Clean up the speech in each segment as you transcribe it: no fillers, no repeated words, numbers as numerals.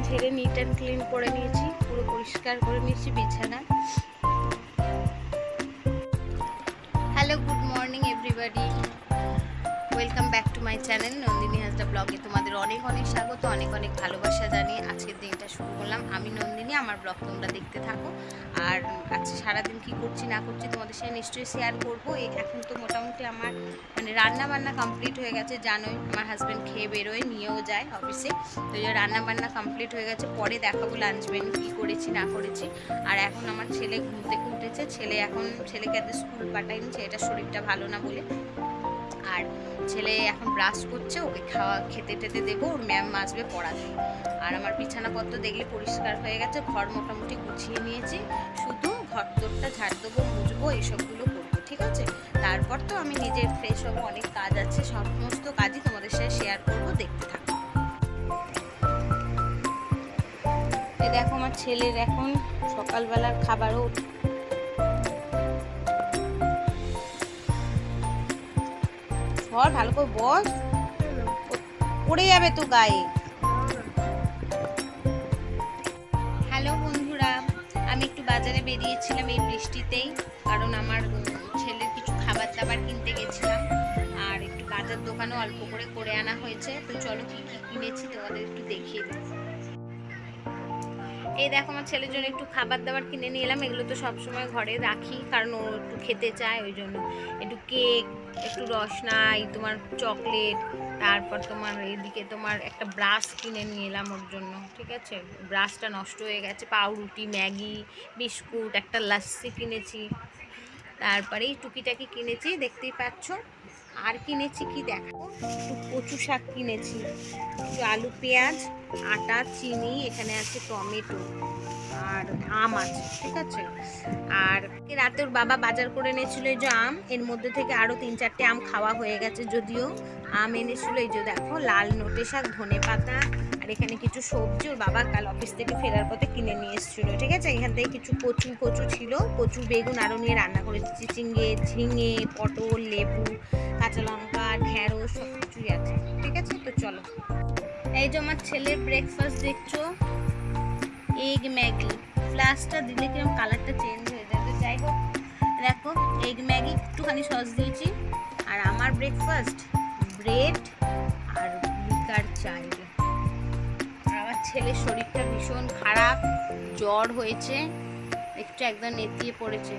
ঝেড়ে neat and clean করে নিয়েছি, পুরো পরিষ্কার করে নিয়েছি বিছানা। Hello, good morning everybody, welcome back to my channel Nandini Hasda ব্লগে। তোমাদের অনেক অনেক স্বাগত, অনেক অনেক ভালোবাসা জানিয়ে আজকের দিনটা শুরু করলাম। আমি নন্দিনী, আমার ব্লগ তোমরা দেখতে থাকো। আর আজকে সারাদিন কী করছি না করছি তোমাদের সাথে নিশ্চয়ই শেয়ার করবো। এখন তো মোটামুটি আমার রান্না বান্না কমপ্লিট হয়ে গেছে, জানোই আমার হাজব্যান্ড খেয়ে বেরোয়, নিয়েও যায় অফিসে। তো রান্না বান্না কমপ্লিট হয়ে গেছে, পরে দেখাবো লাঞ্চ মেনু কী করেছি না করেছি। আর এখন আমার ছেলে ঘুম থেকে উঠেছে, ছেলেকে এত স্কুল পাঠায়নি, ছেলেটার শরীরটা ভালো না বলে। আর ছেলে এখন ব্রাশ করছে, ওকে খেতে দেবো, ওর ম্যাম আসবে পড়াতে। আর আমার বিছানাপত্র দেখলে পরিষ্কার হয়ে গেছে, ঘর মোটামুটি গুছিয়ে নিয়েছি, শুধু ঘর দোরটা ঝাড় দেবো, মুছবো, এসবগুলো করবো, ঠিক আছে। তারপর তো আমি নিজে ফ্রেশ হবো, অনেক কাজ আছে, সমস্ত কাজই তোমাদের সাথে শেয়ার করবো, দেখতে থাকো। এই দেখো আমার ছেলের এখন সকালবেলার খাবারও ভালো করে বস, পড়ে যাবে তো গায়ে। হ্যালো বন্ধুরা, আমি একটু বাজারে বেরিয়েছিলাম এই বৃষ্টিতেই, কারণ আমার ছেলের কিছু খাবার দাবার কিনতে গেছিলাম। আর একটু বাজার দোকানও অল্প করে আনা হয়েছে। তো চলো কি কি কিনেছি তোমাদের একটু দেখিয়ে দিই। এই দেখো আমার ছেলের জন্য একটু খাবার দাবার কিনে নিয়ে এলাম। এগুলো তো সবসময় ঘরে রাখি, কারণ ও একটু খেতে চায়, ওই জন্য একটু কেক, একটু রসনাই, তোমার চকলেট, তারপর তোমার এদিকে তোমার একটা ব্রাশ কিনে নিয়ে এলাম ওর জন্য, ঠিক আছে। ব্রাশটা নষ্ট হয়ে গেছে। পাউরুটি, ম্যাগি, বিস্কুট, একটা লাস্সি কিনেছি, তারপরে এই টুকিটাকি কিনেছি, দেখতেই পাচ্ছ। আর কিনেছি কি দেখো, একটু কচু শাক কিনেছি, একটু আলু, পেঁয়াজ, আটা, চিনি, এখানে আছে টমেটো আর আম আছে, ঠিক আছে। আর রাতে ওর বাবা বাজার করে এনেছিল এই যে আম, এর মধ্যে থেকে আরও 3-4টে আম খাওয়া হয়ে গেছে যদিও। আম এনেছিল, এই যে দেখো লাল নোটে শাক, ধনে পাতা, আর এখানে কিছু সবজি ওর বাবা কাল অফিস থেকে ফেরার পথে কিনে নিয়ে এসেছিলো, ঠিক আছে। এখান থেকে কিছু কচু ছিল, কচু বেগুন আরও নিয়ে রান্না করেছি, ঝিঙে, পটল, লেবু, কাঁচা লঙ্কা, ঢেঁড়স, সব কিছুই আছে, ঠিক আছে। তো চলো, এই যে আমার ছেলের ব্রেকফাস্ট দেখছো, এগ ম্যাগি। ফ্লাশটা দিলে কিরকম কালারটা চেঞ্জ হয়ে যাবে, যাই হোক। দেখো এগ ম্যাগি, একটুখানি সস দিয়েছি। আর আমার ব্রেকফাস্ট ব্রেড আর লিকার চাই। আর আমার ছেলের শরীরটা ভীষণ খারাপ, জ্বর হয়েছে, একটু একদম নেতিয়ে পড়েছে।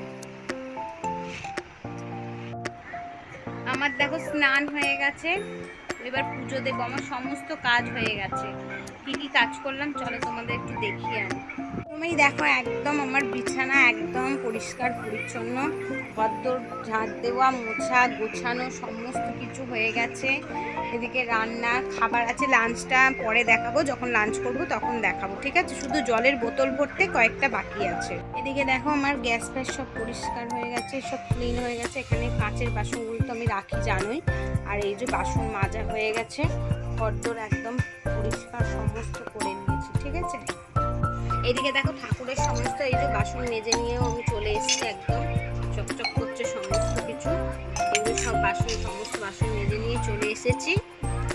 আমার দেখো স্নান হয়ে গেছে, এবার পুজো দেবো, আমার সমস্ত কাজ হয়ে গেছে। কি কি কাজ করলাম চলো তোমাদের একটু দেখিয়ে আনি। তুমি দেখো একদম আমার বিছানা একদম পরিষ্কার পরিচ্ছন্ন, ঘরদোর ঝাঁট দেওয়া, মোছা, গোছানো সমস্ত কিছু হয়ে গেছে। এদিকে রান্না, খাবার আছে, লাঞ্চটা পরে দেখাবো, যখন লাঞ্চ করব তখন দেখাবো, ঠিক আছে। শুধু জলের বোতল ভরতে কয়েকটা বাকি আছে। এদিকে দেখো আমার গ্যাস ফ্যাস সব পরিষ্কার হয়ে গেছে, সব ক্লিন হয়ে গেছে। এখানে কাঁচের বাসনগুলো তো আমি রাখি জানোই। আর এই যে বাসন মাজা হয়ে গেছে, ঘরদোর একদম পরিষ্কার সমস্ত করে নিয়েছি, ঠিক আছে। এদিকে দেখো ঠাকুরের সমস্ত এই যে বাসন মেজে নিয়েও আমি চলে এসেছি, একদম চকচক করছে সমস্ত কিছু। এগুলো সব সমস্ত বাসন মেজে নিয়ে চলে এসেছি।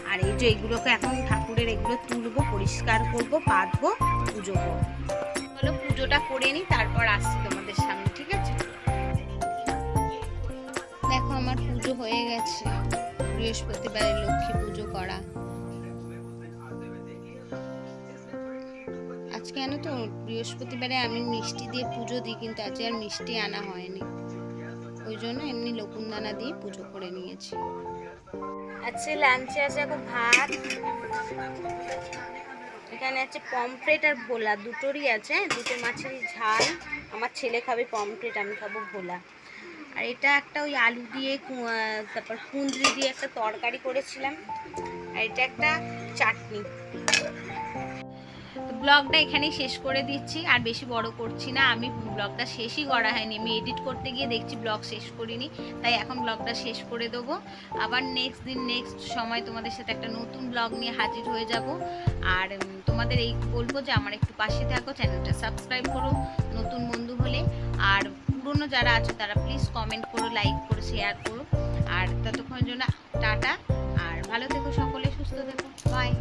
আর এই যে এগুলোকে এখন ঠাকুরের এগুলো তুলবো, পরিষ্কার করবো, পাতবো, পুজো করবো। চলো পুজোটা করে নিই, তারপর আসছি তোমাদের সামনে, ঠিক আছে। দেখো আমার পুজো হয়ে গেছে, বৃহস্পতিবারে লক্ষ্মী পুজো করা। আজকে জানো তো বৃহস্পতিবারে আমি মিষ্টি দিয়ে পুজো দিই, কিন্তু আজকে আর মিষ্টি আনা হয়নি, ওই জন্য এমনি লকুনদানা দিয়ে পুজো করে নিয়েছি। আজকে লাঞ্চে আছে এখন ভাত, এখানে আছে পমফ্রেট আর ভোলা, দুটোরই আছে, দুটো মাছেরই ঝাল। আমার ছেলে খাবে পমফ্রেট, আমি খাবো ভোলা। আর এটা একটা ওই আলু দিয়ে তারপর কুঁদরি দিয়ে একটা তরকারি করেছিলাম, আর এটা একটা চাটনি। ব্লগটা এখানেই শেষ করে দিচ্ছি, আর বেশি বড় করছি না। আমি ব্লগটা শেষই করা হয়নি, আমি এডিট করতে গিয়ে দেখছি ব্লগ শেষ করিনি, তাই এখন ব্লগটা শেষ করে দেবো। আবার নেক্সট সময় তোমাদের সাথে একটা নতুন ব্লগ নিয়ে হাজির হয়ে যাব। আর তোমাদের এই বলবো যে আমার একটু পাশে থাকো, চ্যানেলটা সাবস্ক্রাইব করো নতুন বন্ধু হলে। আর পুরনো যারা আছো তারা প্লিজ কমেন্ট করো, লাইক করো, শেয়ার করো। আর ততক্ষণের জন্য টাটা, আর ভালো থেকো সকলে, সুস্থ থেকো, বাই।